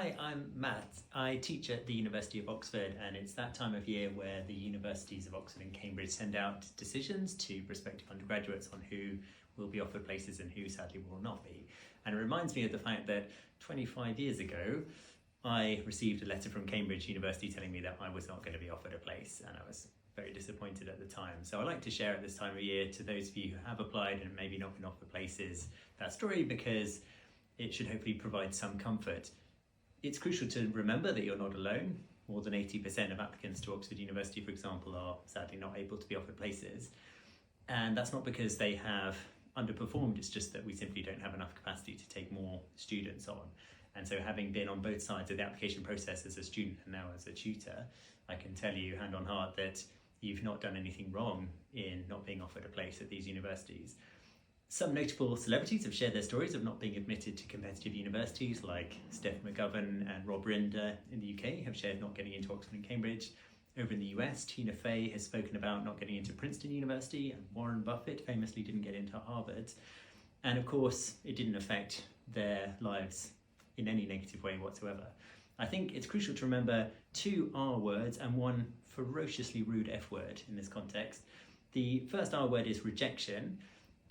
Hi, I'm Matt. I teach at the University of Oxford, and it's that time of year where the universities of Oxford and Cambridge send out decisions to prospective undergraduates on who will be offered places and who sadly will not be. And it reminds me of the fact that 25 years ago, I received a letter from Cambridge University telling me that I was not going to be offered a place, and I was very disappointed at the time. So I like to share at this time of year to those of you who have applied and maybe not been offered places that story, because it should hopefully provide some comfort. It's crucial to remember that you're not alone. More than 80% of applicants to Oxford University, for example, are sadly not able to be offered places. And that's not because they have underperformed, it's just that we simply don't have enough capacity to take more students on. And so, having been on both sides of the application process as a student and now as a tutor, I can tell you hand on heart that you've not done anything wrong in not being offered a place at these universities. Some notable celebrities have shared their stories of not being admitted to competitive universities, like Steph McGovern and Rob Rinder in the UK have shared not getting into Oxford and Cambridge. Over in the US, Tina Fey has spoken about not getting into Princeton University, and Warren Buffett famously didn't get into Harvard. And of course, it didn't affect their lives in any negative way whatsoever. I think it's crucial to remember two R words and one ferociously rude F word in this context. The first R word is rejection.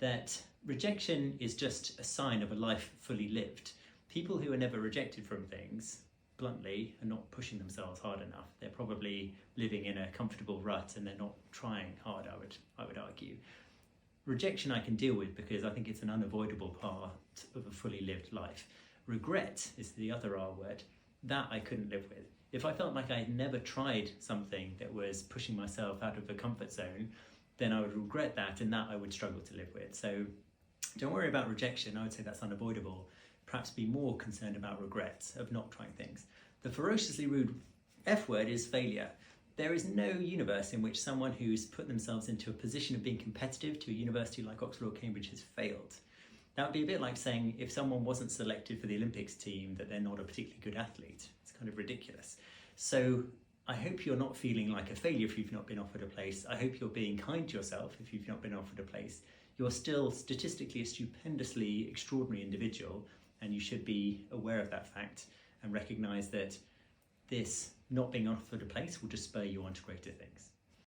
That rejection is just a sign of a life fully lived. People who are never rejected from things, bluntly, are not pushing themselves hard enough. They're probably living in a comfortable rut and they're not trying hard, I would argue. Rejection I can deal with because I think it's an unavoidable part of a fully lived life. Regret is the other R word. That I couldn't live with. If I felt like I had never tried something that was pushing myself out of the comfort zone, then I would regret that, and that I would struggle to live with. So don't worry about rejection, I would say that's unavoidable. Perhaps be more concerned about regrets of not trying things. The ferociously rude F word is failure. There is no universe in which someone who's put themselves into a position of being competitive to a university like Oxford or Cambridge has failed. That would be a bit like saying if someone wasn't selected for the Olympics team that they're not a particularly good athlete. It's kind of ridiculous. So I hope you're not feeling like a failure if you've not been offered a place. I hope you're being kind to yourself if you've not been offered a place. You're still statistically a stupendously extraordinary individual, and you should be aware of that fact and recognise that this not being offered a place will just spur you on to greater things.